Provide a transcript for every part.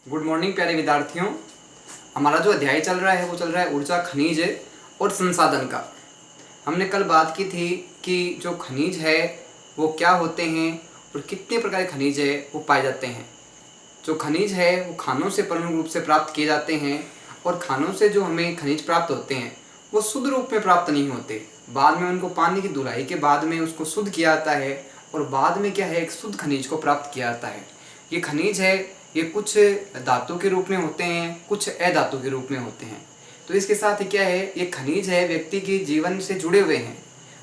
Good morning प्यारे विद्यार्थियों। हमारा जो अध्याय चल रहा है वो चल रहा है ऊर्जा, खनिज और संसाधन का। हमने कल बात की थी कि जो खनिज है वो क्या होते हैं और कितने प्रकार के खनिज है वो पाए जाते हैं। जो खनिज है वो खानों से प्रमुख रूप से प्राप्त किए जाते हैं और खानों से जो हमें खनिज प्राप्त होते हैं वो शुद्ध रूप में प्राप्त नहीं होते। बाद में उनको पानी की धुलाई के बाद में उसको शुद्ध किया जाता है और बाद में क्या है, एक शुद्ध खनिज को प्राप्त किया जाता है। ये खनिज है, ये कुछ धातु के रूप में होते हैं, कुछ अधातु के रूप में होते हैं। तो इसके साथ ही क्या है, ये खनिज है व्यक्ति के जीवन से जुड़े हुए हैं।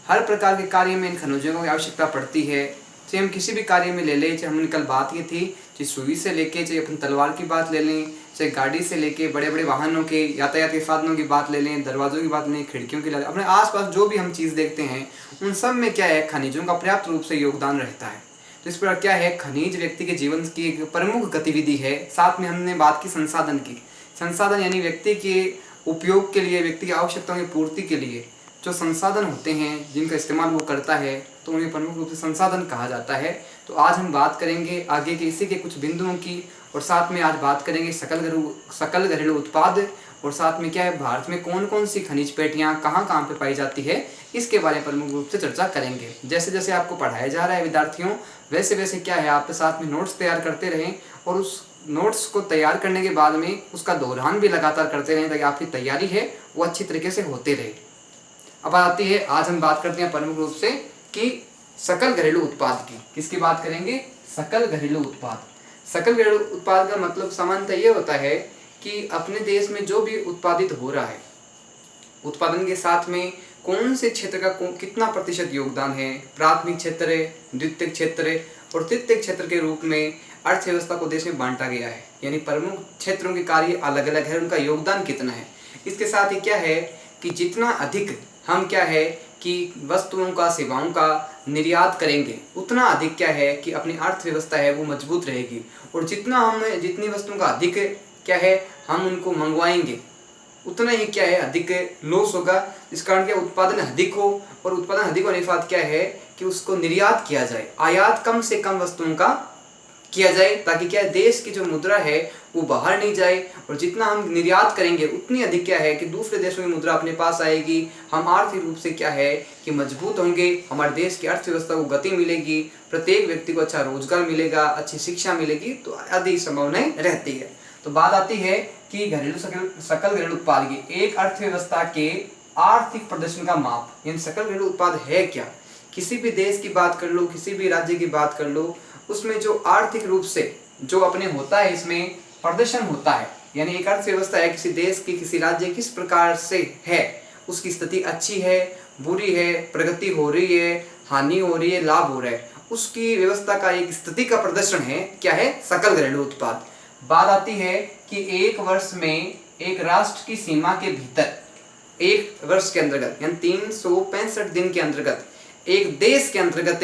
हर प्रकार के कार्य में इन खनिजों की आवश्यकता पड़ती है। चाहे हम किसी भी कार्य में ले लें, चाहे हमने कल बात की थी, चाहे सुई से लेके, चाहे अपन तलवार की बात ले लें, चाहे गाड़ी से लेके बड़े बड़े वाहनों के यातायात के साधनों की बात ले लें, दरवाजों की बात लें, खिड़कियों की, अपने आसपास जो भी हम चीज़ देखते हैं उन सब में क्या है, खनिजों का पर्याप्त रूप से योगदान रहता है। तो इस प्रकार क्या है, खनिज व्यक्ति के जीवन की एक प्रमुख गतिविधि है। साथ में हमने बात की संसाधन की। संसाधन यानी व्यक्ति के उपयोग के लिए, व्यक्ति की आवश्यकताओं की पूर्ति के लिए जो संसाधन होते हैं जिनका इस्तेमाल वो करता है, तो उन्हें प्रमुख रूप से संसाधन कहा जाता है। तो आज हम बात करेंगे आगे के इसी के कुछ बिंदुओं की, और साथ में आज बात करेंगे सकल घरेलू उत्पाद, और साथ में क्या है, भारत में कौन कौन सी खनिज पेटियाँ कहाँ कहाँ पे पाई जाती है, इसके बारे में प्रमुख रूप से चर्चा करेंगे। जैसे जैसे आपको पढ़ाया जा रहा है विद्यार्थियों, वैसे वैसे क्या है, आप साथ में नोट्स तैयार करते रहें और उस नोट्स को तैयार करने के बाद में उसका दोहरान भी लगातार करते रहें ताकि आपकी तैयारी है वो अच्छी तरीके से होते रहे। अब आती है, आज हम बात करते हैं प्रमुख रूप से कि सकल घरेलू उत्पाद की। किसकी बात करेंगे? सकल घरेलू उत्पाद। सकल घरेलू उत्पाद का मतलब सामान्यतः ये होता है कि अपने देश में जो भी उत्पादित हो रहा है, उत्पादन के साथ में कौन से क्षेत्र का कितना प्रतिशत योगदान है, प्राथमिक क्षेत्र, द्वितीयक क्षेत्र और तृतीयक क्षेत्र के रूप में अर्थव्यवस्था को देश में बांटा गया है। यानी प्रमुख क्षेत्रों के कार्य अलग अलग है, उनका योगदान कितना है। इसके साथ ही क्या है कि जितना अधिक हम क्या है कि वस्तुओं का, सेवाओं का निर्यात करेंगे, उतना अधिक क्या है कि अपनी अर्थव्यवस्था है वो मजबूत रहेगी। और जितनी वस्तुओं का अधिक क्या है हम उनको मंगवाएंगे, उतना ही क्या है अधिक लॉस होगा। इस कारण क्या, उत्पादन अधिक हो, और उत्पादन अधिक होने के बाद क्या है कि उसको निर्यात किया जाए, आयात कम से कम वस्तुओं का किया जाए, ताकि क्या है, देश की जो मुद्रा है वो बाहर नहीं जाए। और जितना हम निर्यात करेंगे उतनी अधिक क्या है कि दूसरे देशों की मुद्रा अपने पास आएगी। हम आर्थिक रूप से क्या है कि मजबूत होंगे, हमारे देश की अर्थव्यवस्था को गति मिलेगी, प्रत्येक व्यक्ति को अच्छा रोजगार मिलेगा, अच्छी शिक्षा मिलेगी, तो आदि संभावनाएं रहती है। तो बात आती है कि सकल घरेलू उत्पाद की, एक अर्थव्यवस्था के आर्थिक प्रदर्शन का माप, यानी सकल घरेलू उत्पाद है क्या। किसी भी देश की बात कर लो, किसी भी राज्य की बात कर लो, उसमें जो आर्थिक रूप से जो अपने होता है, इसमें प्रदर्शन होता है। यानी एक अर्थव्यवस्था है किसी देश की, किसी राज्य किस प्रकार से है, उसकी स्थिति अच्छी है, बुरी है, प्रगति हो रही है, हानि हो रही है, लाभ हो रहा है, उसकी व्यवस्था का एक स्थिति का प्रदर्शन है क्या है, सकल घरेलू उत्पाद। बात आती है कि एक वर्ष में एक राष्ट्र की सीमा के भीतर, एक वर्ष के अंतर्गत यानी 365 दिन के अंतर्गत, एक देश के अंतर्गत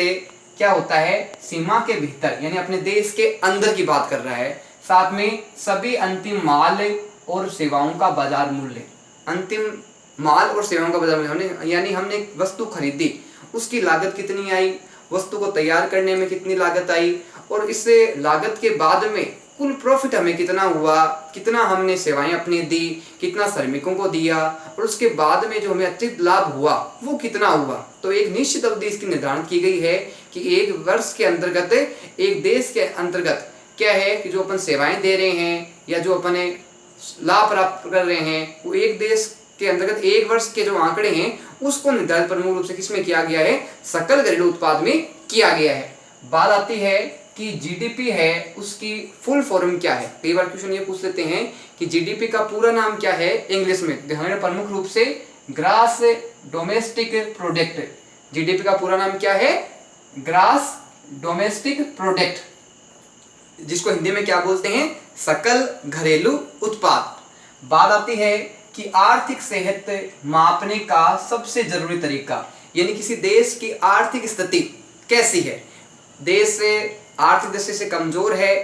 क्या होता है, सीमा के भीतर यानी अपने देश के अंदर की बात कर रहा है, साथ में सभी अंतिम माल और सेवाओं का बाजार मूल्य, अंतिम माल और सेवाओं का बाजार मूल्य, यानी हमने वस्तु खरीदी, उसकी लागत कितनी आई, वस्तु को तैयार करने में कितनी लागत आई, और इससे लागत के बाद में कुल प्रॉफिट हमें कितना हुआ, कितना हमने सेवाएं अपनी दी, कितना श्रमिकों को दिया, और उसके बाद में जो हमें अतिरिक्त लाभ हुआ वो कितना हुआ। तो एक निश्चित अवधि इसकी निर्धारण की गई है कि एक वर्ष के अंतर्गत, एक देश के अंतर्गत क्या है कि जो अपन सेवाएं दे रहे हैं या जो अपने लाभ प्राप्त कर रहे हैं, वो एक देश के अंतर्गत एक वर्ष के जो आंकड़े हैं उसको निर्धारित प्रमुख रूप से किसमें किया गया है, सकल घरेलू उत्पाद में किया गया है। बात आती है कि जीडीपी है उसकी फुल फॉर्म क्या है। कई बार क्वेश्चन ये पूछ लेते हैं कि जीडीपी का पूरा नाम क्या है इंग्लिश में, हमें प्रमुख रूप से ग्रास डोमेस्टिक प्रोडक्ट। जीडीपी का पूरा नाम क्या है, ग्रास डोमेस्टिक प्रोडक्ट, जिसको हिंदी में क्या बोलते हैं, सकल घरेलू उत्पाद। बात आती है कि आर्थिक सेहत मापने का सबसे जरूरी तरीका, यानी किसी देश की आर्थिक स्थिति कैसी है, देश से आर्थिक दृष्टि से कमजोर है,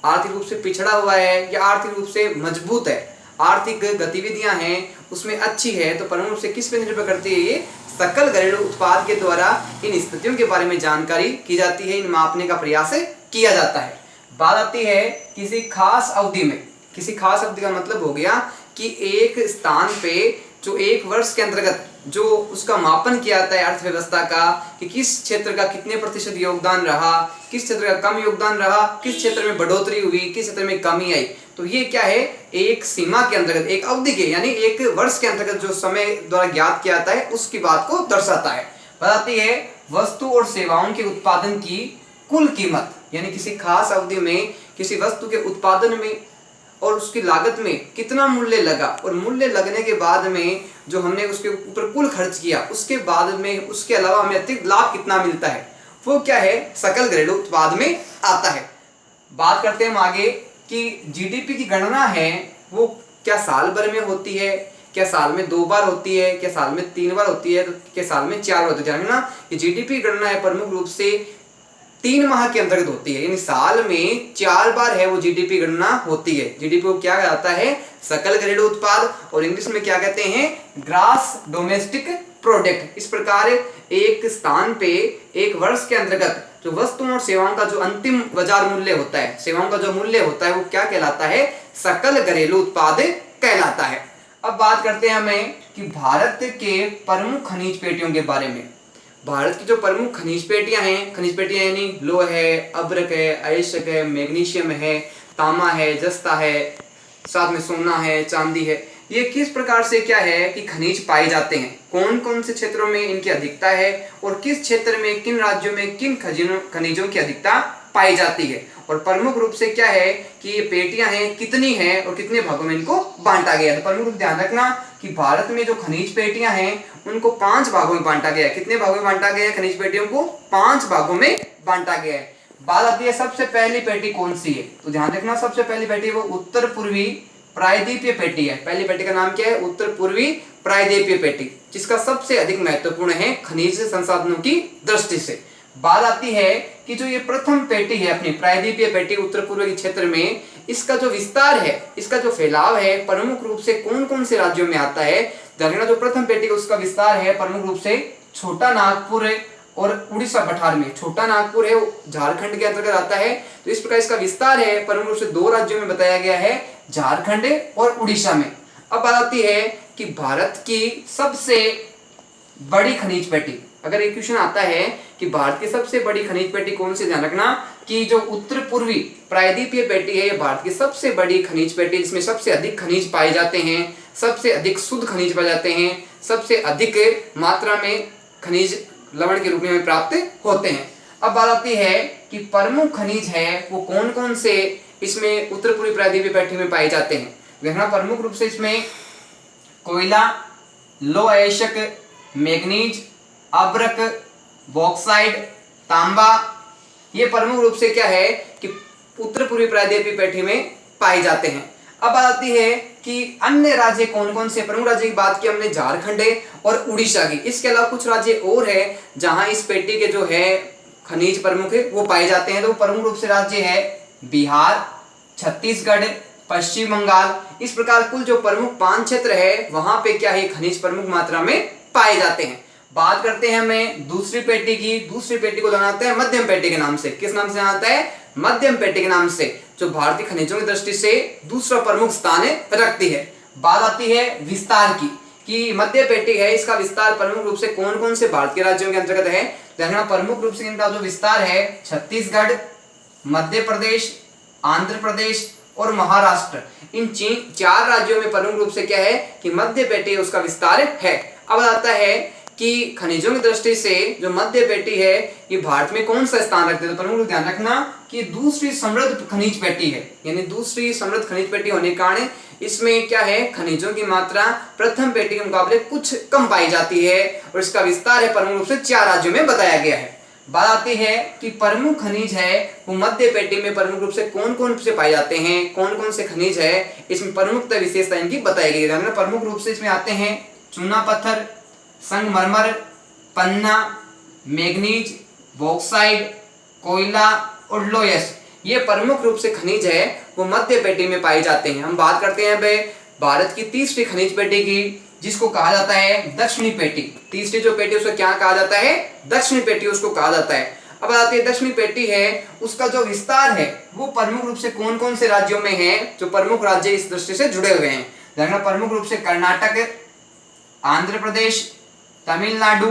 आर्थिक रूप से पिछड़ा हुआ है, या आर्थिक रूप से मजबूत है, आर्थिक गतिविधियां हैं उसमें अच्छी है, तो प्रमुख रूप से किस पे निर्भर करती है, ये सकल घरेलू उत्पाद के द्वारा इन स्थितियों के बारे में जानकारी की जाती है, इन मापने का प्रयास किया जाता है। बात आती है किसी खास अवधि में। किसी खास अवधि का मतलब हो गया कि एक स्थान पे जो एक वर्ष के अंतर्गत जो उसका मापन किया जाता है अर्थव्यवस्था का, कि किस क्षेत्र का कितने प्रतिशत योगदान रहा, किस क्षेत्र का कम योगदान रहा, किस क्षेत्र में बढ़ोतरी हुई, किस क्षेत्र में कमी आई। तो ये क्या है, एक सीमा के अंतर्गत, एक अवधि के यानी एक वर्ष के अंतर्गत जो समय द्वारा ज्ञात किया जाता है उसकी बात को दर्शाता है। बताती है वस्तु और सेवाओं के उत्पादन की कुल कीमत, यानी किसी खास अवधि में किसी वस्तु के उत्पादन में और उसकी लागत में कितना मूल्य लगा, और मूल्य लगने के बाद में जो हमने उसके ऊपर कुल खर्च किया उसके बाद में उसके अलावा हमें अतिरिक्त लाभ कितना मिलता है, वो क्या है, सकल घरेलू उत्पाद में आता है। बात करते हैं हम आगे कि जीडीपी की गणना है वो क्या साल भर में होती है, क्या साल में 2 बार होती है, क्या साल में 3 बार होती है, तो क्या साल में 4 बार होती है। ना ये जीडीपी गणना है प्रमुख रूप से 3 माह के अंतर्गत होती है, यानी साल में 4 बार है वो जीडीपी गणना होती है। जीडीपी को क्या कहता है, सकल घरेलू उत्पाद, और इंग्लिश में क्या कहते हैं, ग्रॉस डोमेस्टिक प्रोडक्ट। इस प्रकार एक स्थान पे एक वर्ष के अंतर्गत जो वस्तुओं और सेवाओं का जो अंतिम बाजार मूल्य होता है, सेवाओं का जो मूल्य होता है वो क्या कहलाता है, सकल घरेलू उत्पाद कहलाता है। अब बात करते हैं हमें कि भारत के प्रमुख खनिज पेटियों के बारे में। भारत की जो प्रमुख खनिज पेटियां हैं, खनिज पेटियां यानी लोह है, अभ्रक है, अयस्क है, मैग्नीशियम है, तांबा है, जस्ता है, साथ में सोना है, चांदी है। ये किस प्रकार से क्या है कि खनिज पाए जाते हैं, कौन कौन से क्षेत्रों में इनकी अधिकता है, और किस क्षेत्र में किन राज्यों में किन खनिजों की अधिकता पाई जाती है, और प्रमुख रूप से क्या है कि ये पेटियां हैं कितनी हैं और कितने भागों में इनको बांटा गया है। तो प्रमुख रूप ध्यान रखना कि भारत में जो खनिज पेटियां हैं उनको 5 भागों में बांटा गया है। कितने भागों में बांटा गया है, खनिज पेटियों को 5 भागों में बांटा गया है। बात आती है सबसे पहली पेटी कौन सी है, तो ध्यान रखना सबसे पहली पेटी वो उत्तर पूर्वी प्रायद्वीपीय पेटी है। पहली पेटी का नाम क्या है, उत्तर पूर्वी प्रायद्वीपीय पेटी, जिसका सबसे अधिक महत्वपूर्ण है खनिज संसाधनों की दृष्टि से। बात आती है कि जो ये प्रथम पेटी है अपनी प्रायद्वीपीय पेटी उत्तर पूर्व के क्षेत्र में, इसका जो विस्तार है, इसका जो फैलाव है प्रमुख रूप से कौन कौन से राज्यों में आता है। जानना, जो प्रथम पेटी का उसका विस्तार है प्रमुख रूप से छोटा नागपुर और उड़ीसा पठार में। छोटा नागपुर है वो झारखंड के अंतर्गत आता है, तो इस प्रकार इसका विस्तार है प्रमुख रूप से 2 राज्यों में बताया गया है, झारखंड और उड़ीसा में। अब बात आती है कि भारत की सबसे बड़ी खनिज पेटी, अगर एक क्वेश्चन आता है कि भारत की सबसे बड़ी खनिज पेटी कौन सी, ध्यान रखना कि जो उत्तर पूर्वी प्रायद्वीपीय पेटी है ये भारत की सबसे बड़ी खनिज पेटी, जिसमें सबसे अधिक खनिज पाए जाते हैं, सबसे अधिक शुद्ध खनिज पाए जाते हैं, सबसे अधिक मात्रा में खनिज लवण के रूप में प्राप्त होते हैं। अब बात आती है कि प्रमुख खनिज है वो कौन कौन से इसमें उत्तर पूर्वी प्रायद्वीपीय पेटी में पाए जाते हैं। देखना, प्रमुख रूप से इसमें कोयला, लोह अयस्क, मैग्नीज, अभ्रक, बॉक्साइड, तांबा, ये प्रमुख रूप से क्या है कि उत्तर पूर्वी प्रायद्वीपीय पेटी में पाए जाते हैं। अब आती है कि अन्य राज्य कौन कौन से। प्रमुख राज्य की बात की हमने, झारखंड और उड़ीसा की। इसके अलावा कुछ राज्य और है जहां इस पेटी के जो है खनिज प्रमुख है वो पाए जाते हैं। तो प्रमुख रूप से राज्य है बिहार, छत्तीसगढ़, पश्चिम बंगाल। इस प्रकार कुल जो प्रमुख 5 क्षेत्र है वहां पे क्या है खनिज प्रमुख मात्रा में पाए जाते हैं। बात करते हैं हमें दूसरी पेटी की। दूसरी पेटी को जाना जाता है मध्यम पेटी के नाम से। किस नाम से जाना जाता है, मध्यम पेटी के नाम से, जो भारतीय खनिजों की दृष्टि से दूसरा प्रमुख स्थान रखती है। बात आती है विस्तार की कि मध्य पेटी है, इसका विस्तार प्रमुख रूप से कौन कौन से भारतीय राज्यों के अंतर्गत है। देखना, प्रमुख रूप से इनका जो विस्तार है छत्तीसगढ़, मध्य प्रदेश, आंध्र प्रदेश और महाराष्ट्र। इन 4 राज्यों में प्रमुख रूप से क्या है कि मध्य पेटी उसका विस्तार है। अब आता है कि खनिजों की दृष्टि से जो मध्य पेटी है ये भारत में कौन सा स्थान रखते हैं। तो प्रमुख ध्यान रखना कि दूसरी समृद्ध खनिज पेटी है, यानी दूसरी समृद्ध खनिज पेटी होने के कारण इसमें क्या है खनिजों की मात्रा प्रथम पेटी के मुकाबले कुछ कम पाई जाती है, और इसका विस्तार है प्रमुख रूप से 4 राज्यों में बताया गया है। बात आती है कि प्रमुख खनिज है वो मध्य पेटी में प्रमुख रूप से कौन कौन से पाए जाते हैं, कौन कौन से खनिज है, इसमें प्रमुखता विशेषता इनकी बताई गई है। प्रमुख रूप से इसमें आते हैं चूना पत्थर, संगमरमर, पन्ना, मैग्नीज, बॉक्साइड, कोयला और लोयस। ये प्रमुख रूप से खनिज है वो मध्य पेटी में पाए जाते हैं। हम बात करते हैं भाई भारत की तीसरी खनिज पेटी की, जिसको कहा जाता है दक्षिणी पेटी। तीसरी जो पेटी उसको क्या कहा जाता है, दक्षिणी पेटी उसको कहा जाता है। अब आती है दक्षिणी पेटी है, उसका जो विस्तार है वो प्रमुख रूप से कौन कौन से राज्यों में है, जो प्रमुख राज्य इस दृष्टि से जुड़े हुए हैं। देखना प्रमुख रूप से कर्नाटक, आंध्र प्रदेश, तमिलनाडु,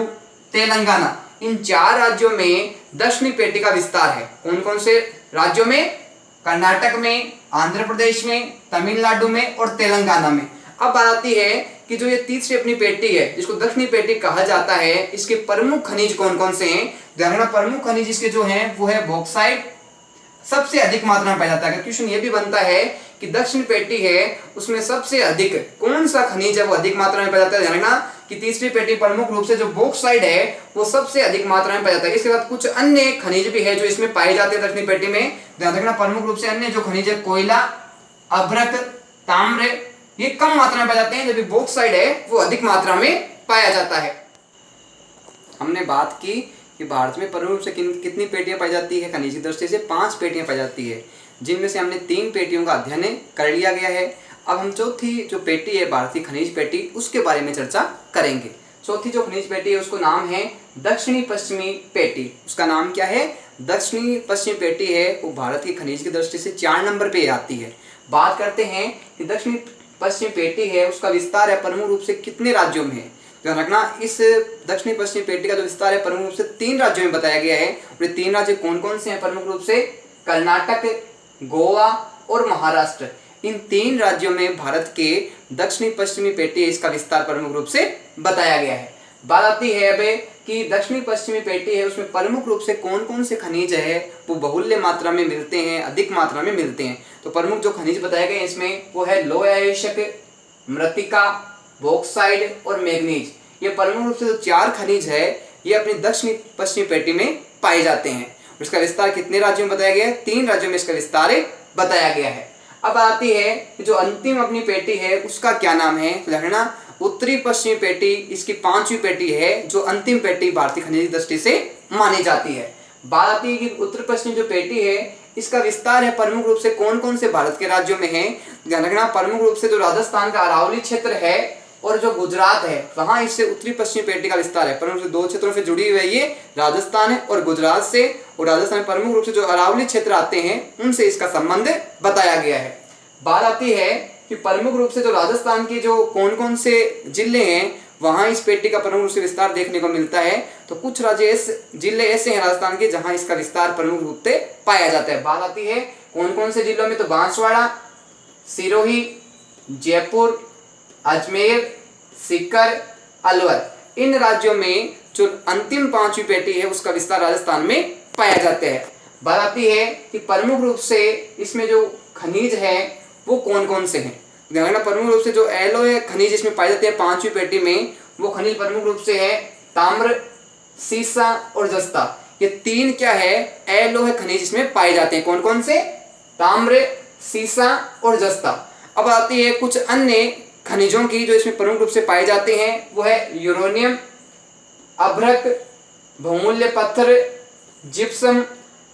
तेलंगाना, इन 4 राज्यों में दक्षिणी पेटी का विस्तार है। कौन कौन से राज्यों में? कर्नाटक में, आंध्र प्रदेश में, तमिलनाडु में और तेलंगाना में। अब बात आती है कि जो ये तीसरी अपनी पेटी है जिसको दक्षिणी पेटी कहा जाता है, इसके प्रमुख खनिज कौन कौन से हैं? ध्यान रखना प्रमुख खनिज इसके जो हैं वो है बॉक्साइट, सबसे अधिक मात्रा में पाया जाता है। क्वेश्चन ये भी बनता है कि दक्षिण पेटी है उसमें सबसे अधिक कौन सा खनिज है वो अधिक मात्रा में पाया जाता है। ध्यान रखना कि तीसरी पेटी प्रमुख रूप से जो बॉक्साइट है वो सबसे अधिक मात्रा में पाया जाता है। इसके बाद कुछ अन्य खनिज भी है जो इसमें पाए जाते हैं दक्षिणी पेटी में। ध्यान रखना प्रमुख रूप से अन्य जो खनिज है कोयला, अभ्रक, ताम्र, ये कम मात्रा में पाए जाते हैं, जबकि बॉक्साइट है वो अधिक मात्रा में पाया जाता है। हमने बात की कि भारत में प्रमुख रूप से कितनी पेटियां पाई जाती है? खनिज की दृष्टि से 5 पेटियां पाई जाती है, जिनमें से हमने 3 पेटियों का अध्ययन कर लिया गया है। अब हम चौथी जो पेटी है भारतीय खनिज पेटी, उसके बारे में चर्चा करेंगे। चौथी जो खनिज पेटी है उसको नाम है दक्षिणी पश्चिमी पेटी। उसका नाम क्या है? दक्षिणी पश्चिमी पेटी है, वो भारत की खनिज की दृष्टि से 4 नंबर पे आती है। बात करते हैं कि दक्षिणी पश्चिमी पेटी है उसका विस्तार है प्रमुख रूप से कितने राज्यों में है? ध्यान रखना इस दक्षिणी पश्चिमी पेटी का जो विस्तार है प्रमुख रूप से 3 राज्यों में बताया गया है। और 3 राज्य कौन कौन से हैं? प्रमुख रूप से कर्नाटक, गोवा और महाराष्ट्र। इन 3 राज्यों में भारत के दक्षिणी पश्चिमी पेटी इसका विस्तार प्रमुख रूप से बताया गया है। बात आती है अब कि दक्षिणी पश्चिमी पेटी है उसमें प्रमुख रूप से कौन कौन से खनिज है वो बहुल्य मात्रा में मिलते हैं, अधिक मात्रा में मिलते हैं। तो प्रमुख जो खनिज बताए गए इसमें वो है लौह अयस्क, मृत्तिका, बॉक्साइट और मैग्नीज। ये प्रमुख रूप से जो 4 खनिज है ये अपनी दक्षिणी पश्चिमी पेटी में पाए जाते हैं। इसका विस्तार कितने राज्यों में बताया गया है? 3 राज्यों में इसका विस्तार बताया गया है। अब आती है कि जो अंतिम अपनी पेटी है उसका क्या नाम है? देखना उत्तरी पश्चिमी पेटी इसकी 5वीं पेटी है, जो अंतिम पेटी भारतीय खनिज दृष्टि से मानी जाती है। बात आती है कि उत्तर पश्चिमी जो पेटी है इसका विस्तार है प्रमुख रूप से कौन कौन से भारत के राज्यों में है? ध्यान रखना प्रमुख रूप से जो राजस्थान का अरावली क्षेत्र है और जो गुजरात है वहां इससे उत्तरी पश्चिमी पेटी का विस्तार है। प्रमुख रूप से 2 क्षेत्रों से जुड़ी हुई है, ये राजस्थान है और गुजरात से। और राजस्थान में प्रमुख रूप से जो अरावली क्षेत्र आते हैं उनसे इसका संबंध बताया गया है। बात आती है कि प्रमुख रूप से जो राजस्थान के जो कौन कौन से जिले हैं वहां इस पेटी का प्रमुख रूप से विस्तार देखने को मिलता है। तो कुछ राज्य जिले ऐसे हैं राजस्थान के जहां इसका विस्तार प्रमुख रूप से पाया जाता है। बात आती है कौन कौन से जिलों में? तो बांसवाड़ा, सिरोही, जयपुर, अजमेर, सीकर, अलवर, इन राज्यों में जो अंतिम 5वीं पेटी है उसका विस्तार राजस्थान में पाया जाता है। बात आती है कि प्रमुख रूप से इसमें जो खनिज है वो कौन कौन से हैं? ध्यान रखना प्रमुख रूप से जो एलोय खनिज इसमें पाए जाते हैं 5वीं पेटी में, वो खनिज प्रमुख रूप से है ताम्र, सीसा और जस्ता। ये 3 क्या है? एलोय खनिज इसमें पाए जाते हैं। कौन कौन से? ताम्र, सीसा और जस्ता। अब आती है कुछ अन्य खनिजों की जो इसमें प्रमुख रूप से पाए जाते हैं, वो है यूरेनियम, अभ्रक, बहुमूल्य पत्थर, जिप्सम,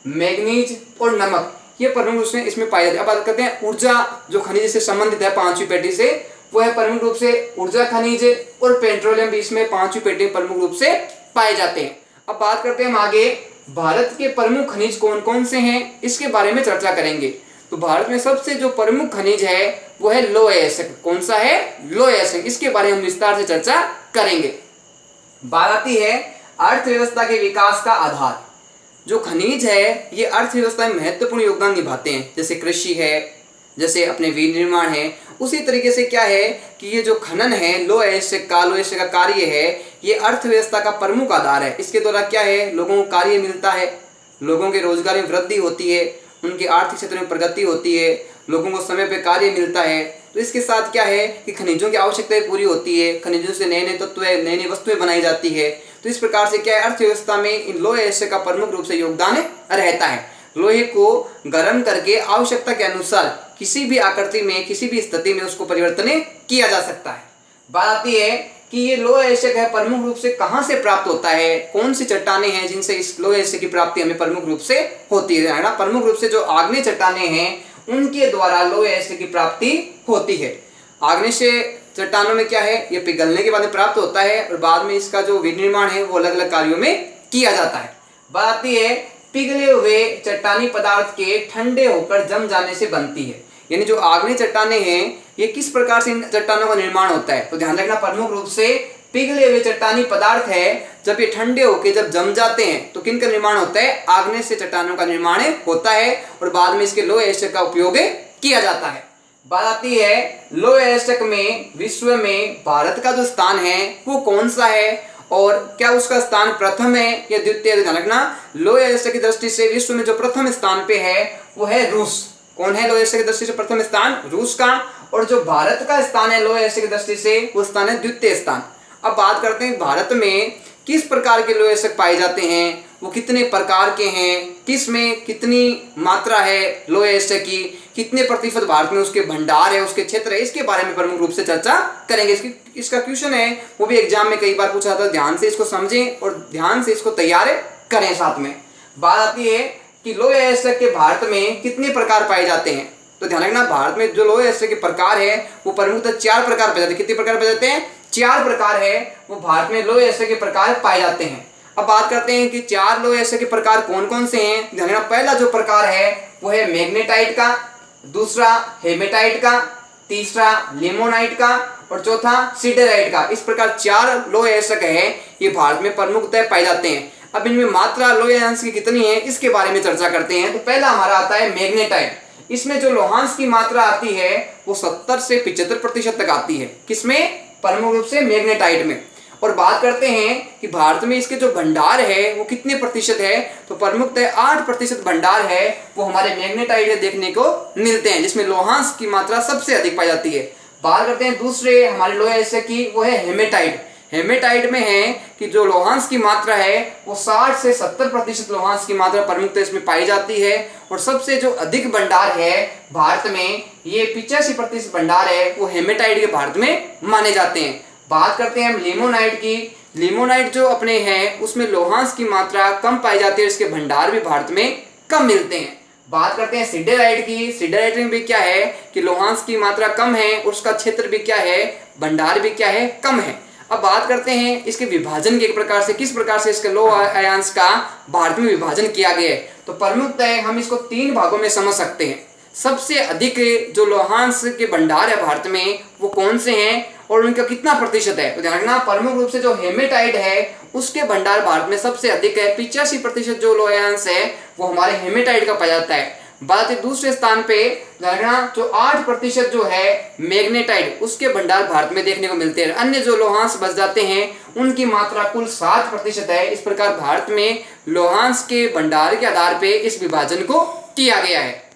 मैग्नीज और नमक। ये प्रमुख रूप से इसमें पाए जाते हैं। अब बात करते हैं ऊर्जा जो खनिज से संबंधित है 5वीं पेटी से, वो है प्रमुख रूप से ऊर्जा खनिज और पेट्रोलियम भी इसमें 5वीं पेटी में प्रमुख रूप से पाए जाते हैं। अब बात करते हैं हम आगे भारत के प्रमुख खनिज कौन कौन से हैं इसके बारे में चर्चा करेंगे। तो भारत में सबसे जो प्रमुख खनिज है वो है लौह अयस्क। कौन सा है? लौह अयस्क। इसके बारे में हम विस्तार से चर्चा करेंगे। बात आती है अर्थव्यवस्था के विकास का आधार। जो खनिज है ये अर्थव्यवस्था में महत्वपूर्ण योगदान निभाते हैं, जैसे कृषि है, जैसे अपने विनिर्माण है। उसी तरीके से क्या है कि ये जो खनन है लौह अयस्क का कार्य है, ये अर्थव्यवस्था का प्रमुख आधार है। इसके द्वारा क्या है? लोगों को कार्य मिलता है, लोगों के रोजगार में वृद्धि होती है, उनके आर्थिक क्षेत्र में प्रगति होती है, लोगों को समय पर कार्य मिलता है। तो इसके साथ क्या है कि खनिजों की आवश्यकताएं पूरी होती है, खनिजों से नए नए तत्व, नई नई वस्तुएं बनाई जाती है। तो इस प्रकार से क्या है अर्थव्यवस्था में इन लौह अयस्क का प्रमुख रूप से योगदान रहता है। लोहे को गर्म करके आवश्यकता के अनुसार किसी भी आकृति में, किसी भी स्थिति में उसको परिवर्तन किया जा सकता है। बात आती है कि ये लौह अयस्क है प्रमुख रूप से कहाँ से प्राप्त होता है? कौन सी चट्टानें हैं जिनसे इस लौह अयस्क की प्राप्ति हमें प्रमुख रूप से होती है ना? प्रमुख रूप से जो आग्नेय चट्टानें हैं उनके द्वारा लौह अयस्क की प्राप्ति होती है। आग्नेय चट्टानों में क्या है? ये पिघलने के बाद में प्राप्त होता है और बाद में इसका जो विनिर्माण है वो अलग अलग कार्यों में किया जाता है। बात आती है पिघले हुए चट्टानी पदार्थ के ठंडे होकर जम जाने से बनती है। यानी जो आग्नेय चट्टानें हैं ये किस प्रकार से इन चट्टानों का निर्माण होता है, तो ध्यान रखना प्रमुख रूप से पिघले हुए चट्टानी पदार्थ है जब ये ठंडे होकर जब जम जाते हैं तो किन का निर्माण होता है, आग्नेय से चट्टानों का निर्माण होता है और बाद में इसके लोह एस्टर का उपयोग किया जाता है। बात आती है लोह एस्टर में विश्व में भारत का जो स्थान है वो कौन सा है और क्या उसका स्थान प्रथम है या द्वितीय। ध्यान रखना लोह एस्टर की दृष्टि से विश्व में जो प्रथम स्थान पे है वो है रूस। कौन है लोह एस्टर की दृष्टि से प्रथम स्थान, रूस का। और जो भारत का स्थान है लोह एस्टर की दृष्टि से वो स्थान है द्वितीय स्थान। अब बात करते हैं भारत में किस प्रकार के लोह एस्टर पाए जाते हैं, वो कितने प्रकार के हैं, किस में कितनी मात्रा है लोह एस्टर की, कितने प्रतिशत भारत में उसके भंडार है, उसके क्षेत्र है, इसके बारे में प्रमुख रूप से चर्चा करेंगे। इसका क्वेश्चन है वो भी एग्जाम में कई बार पूछा था, ध्यान से इसको समझें और ध्यान से इसको तैयार करें। साथ में बात आती है कि लोह एस्टर के भारत में कितने प्रकार पाए जाते हैं, तो ध्यान रखना भारत में जो लोह एस्टर के प्रकार है वो प्रमुखतः 4 प्रकार पाए जाते हैं। कितने प्रकार पाए जाते हैं, 4 प्रकार है वो भारत में लोह एस्टर के प्रकार पाए जाते हैं। अब बात करते हैं कि 4 लोह एस्टर के प्रकार कौन कौन से हैं। ध्यान रखना पहला जो प्रकार है वो है मैग्नेटाइट का, दूसरा हेमेटाइट का, तीसरा लिमोनाइट का और चौथा सिडेराइट का। इस प्रकार 4 लोह एस्टर है ये भारत में प्रमुखतः पाए जाते हैं। अब इनमें मात्रा लोह अंश की कितनी है इसके बारे में चर्चा करते हैं। तो पहला हमारा आता है मैग्नेटाइट। इसमें जो लोहांश की मात्रा आती है वो 70 से 75% तक आती है। किसमें, प्रमुख रूप से मैग्नेटाइट में। और बात करते हैं कि भारत में इसके जो भंडार है वो कितने प्रतिशत है, तो प्रमुखतः 8% भंडार है वो हमारे मैग्नेटाइट में देखने को मिलते हैं, जिसमें लोहांश की मात्रा सबसे अधिक पाई जाती है। बात करते हैं दूसरे हमारे लोह एस्टर की, वो है हेमेटाइट। हेमेटाइट में है कि जो लोहांश की मात्रा है वो 60 से 70% लोहांश की मात्रा प्रमुखतः इसमें पाई जाती है। और सबसे जो अधिक भंडार है भारत में ये 85% भंडार है वो हेमेटाइट के भारत में माने जाते हैं। बात करते हैं हम लिमोनाइट की। लिमोनाइट जो अपने हैं उसमें लोहांश की मात्रा कम पाई जाती है, इसके भंडार भी भारत में कम मिलते हैं। बात करते हैं सिडेराइट की। सिडेराइट में भी क्या है कि लोहांश की मात्रा कम है, उसका क्षेत्र भी क्या है, भंडार भी क्या है, कम है। अब बात करते हैं इसके विभाजन के प्रकार से, किस प्रकार से इसके लोह आयंस का भारत में विभाजन किया गया है। तो प्रमुखतः हम इसको 3 भागों में समझ सकते हैं। सबसे अधिक जो लोहांश के भंडार है भारत में वो कौन से हैं और उनका कितना प्रतिशत है, तो ध्यान रखना प्रमुख रूप से जो हेमेटाइट है उसके भंडार भारत में सबसे अधिक है। 85% जो लोहांश है वो हमारे हेमेटाइट का पाया जाता है। बात है दूसरे स्थान पे जो 8% जो है मैग्नेटाइट उसके भंडार भारत में देखने को मिलते हैं। अन्य जो लोहांश बच जाते हैं उनकी मात्रा कुल 7% है। इस प्रकार भारत में लोहांश के भंडार के आधार पे इस विभाजन को किया गया है।